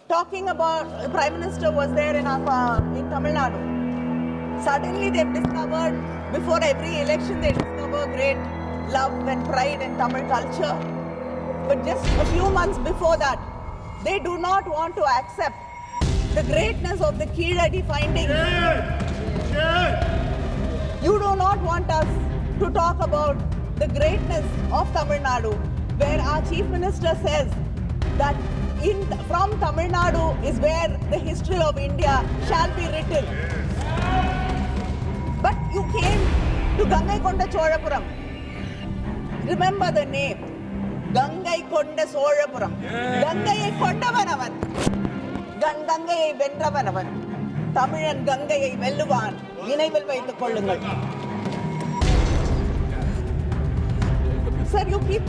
talking about, the Prime Minister was there in Tamil Nadu. Suddenly they've discovered, before every election they discover great love and pride in Tamil culture. But just a few months before that, they do not want to accept the greatness of the Keeladi findings. You do not want us to talk about the greatness of Tamil Nadu, where our Chief Minister says that from Tamil Nadu is where the history of India shall be written. But you came to Gangaikonda Cholapuram. Remember the name. Gangaikonda Cholapuram. Gangaiயை கொண்டவனவன். கங்கையை வென்றவனவன். தமிழன் கங்கையை வெல்லுவான். நினைவில் வைத்துக் கொள்ளுங்கள். Sir, you keep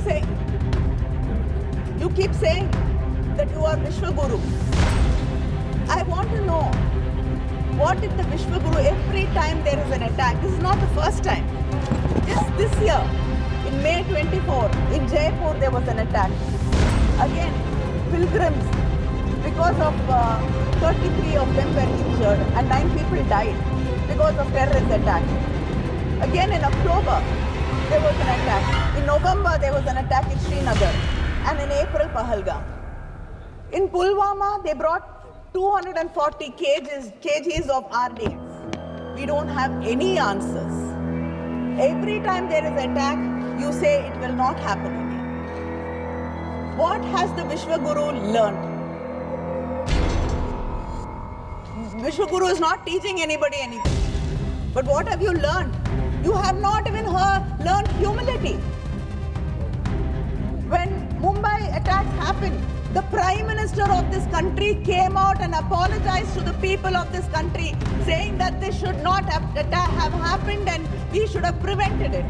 saying that you are Vishwaguru. I want to know, what if the Vishwaguru, every time there is an attack, this is not the first time. Just this year, in May 24, in Jaipur there was an attack. Again, pilgrims, because of 33 of them were injured and 9 people died because of terrorist attack. Again in October, there was an attack. In November, there was an attack in Srinagar. And in April, Pahalgam. In Pulwama, they brought 240 kgs of RDX. We don't have any answers. Every time there is an attack, you say it will not happen again. What has the Vishwaguru learned? Vishwaguru is not teaching anybody anything. But what have you learned? You have not even learned humility. When Mumbai attacks happened, the Prime Minister of this country came out and apologized to the people of this country, saying that this should not have happened and we should have prevented it.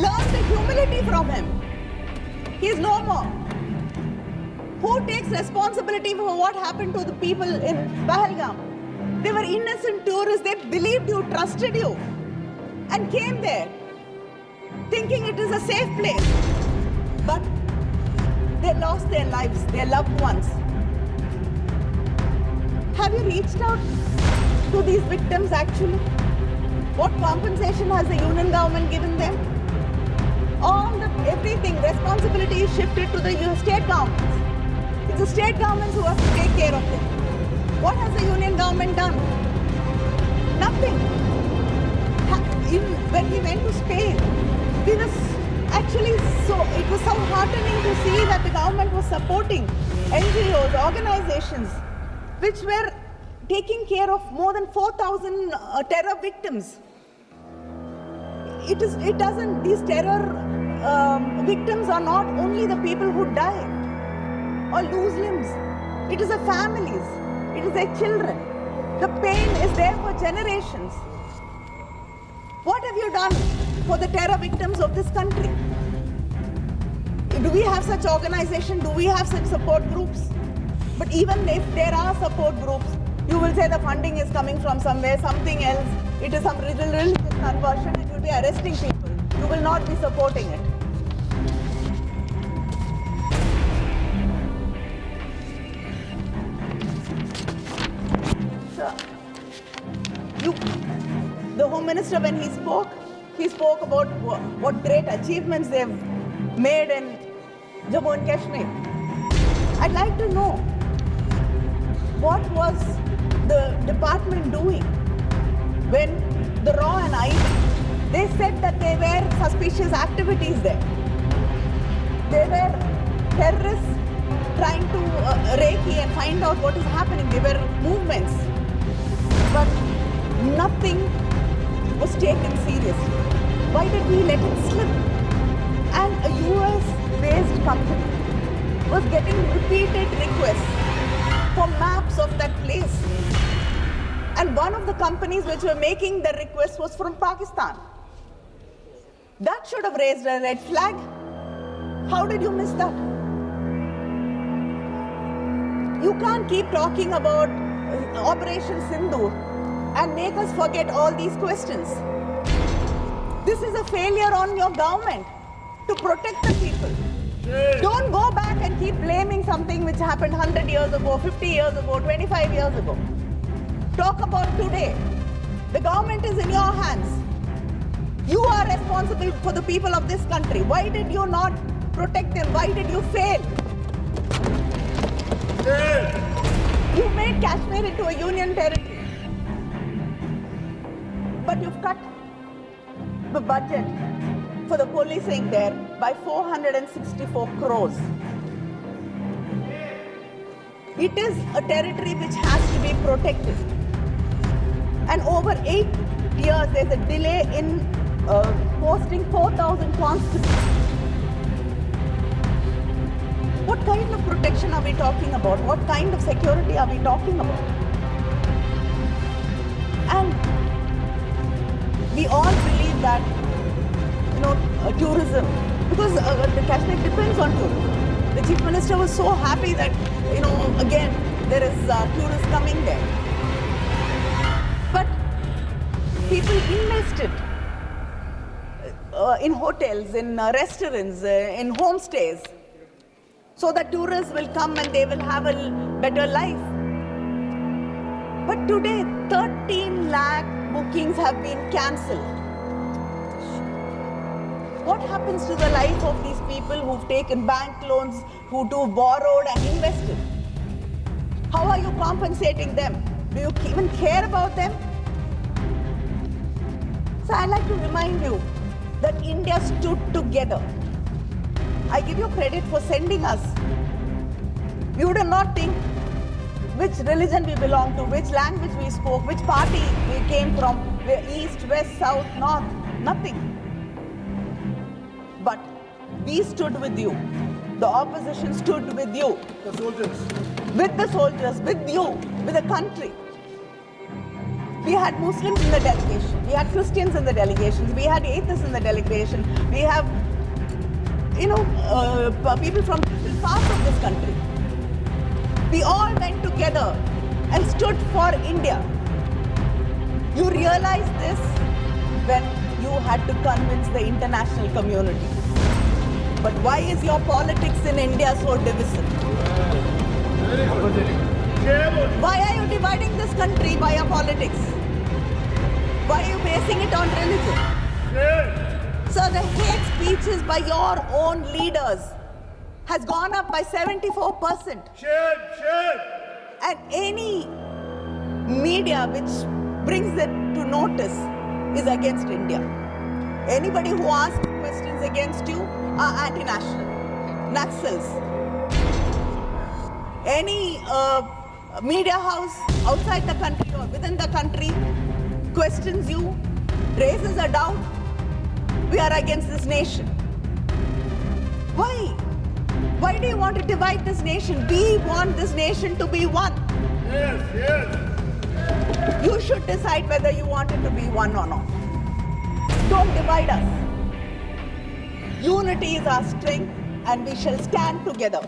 Learn the humility from him. He is no more. Who takes responsibility for what happened to the people in Pahalgam? They were innocent tourists. They believed you, trusted you, and came there thinking it is a safe place. But they lost their lives, their loved ones. Have you reached out to these victims actually? What compensation has the union government given them? Everything, responsibility is shifted to the state governments. It's the state governments who have to take care of them. What has the union government done? Nothing. When we went to Spain, it was so heartening to see that the government was supporting NGOs, organizations, which were taking care of more than 4,000 terror victims. These terror victims are not only the people who die or lose limbs. It is the families. It is their children. The pain is there for generations. What have you done for the terror victims of this country? Do we have such organizations? Do we have such support groups? But even if there are support groups, you will say the funding is coming from somewhere, something else. It is some religious conversion. It will be arresting people. You will not be supporting it. The Home Minister, when he spoke about what great achievements they've made in Jammu and Kashmir. I'd like to know, what was the department doing when the RAW and IB, they said that there were suspicious activities there. There were terrorists trying to recce and find out what is happening. There were movements. But nothing was taken seriously. Why did we let it slip? And a US-based company was getting repeated requests for maps of that place. And one of the companies which were making the request was from Pakistan. That should have raised a red flag. How did you miss that? You can't keep talking about Operation Sindoor and make us forget all these questions. This is a failure on your government to protect the people. Don't go back and keep blaming something which happened 100 years ago, 50 years ago, 25 years ago. Talk about today. The government is in your hands. You are responsible for the people of this country. Why did you not protect them? Why did you fail? You made Kashmir into a union territory. But you've cut the budget for the policing there by 464 crores. It is a territory which has to be protected. And over 8 years, there's a delay in posting 4,000 constables. What kind of protection are we talking about? What kind of security are we talking about? And we all believe that, tourism, because the Kashmir depends on tourism. The Chief Minister was so happy that, again, there is tourists coming there. But people invested in hotels, in restaurants, in homestays, so that tourists will come and they will have a better life. But today, 13 lakh bookings have been cancelled. What happens to the life of these people who've taken bank loans, who do borrowed and invested? How are you compensating them? Do you even care about them? So I'd like to remind you that India stood together. I give you credit for sending us. You do not think which religion we belong to, which language we spoke, which party we came from, east, west, south, north, nothing. But we stood with you. The opposition stood with you. The soldiers. With the soldiers, with you, with the country. We had Muslims in the delegation. We had Christians in the delegations. We had atheists in the delegation. We have, people from different parts of this country. We all went together and stood for India. You realized this when you had to convince the international community. But why is your politics in India so divisive? Why are you dividing this country by your politics? Why are you basing it on religion? So the hate speeches by your own leaders has gone up by 74%. And any media which brings it to notice is against India. Anybody who asks questions against you are anti-national, Naxals. Any media house outside the country or within the country questions you, raises a doubt, we are against this nation. Why? Why do you want to divide this nation? We want this nation to be one. Yes. You should decide whether you want it to be one or not. Don't divide us. Unity is our strength, and we shall stand together.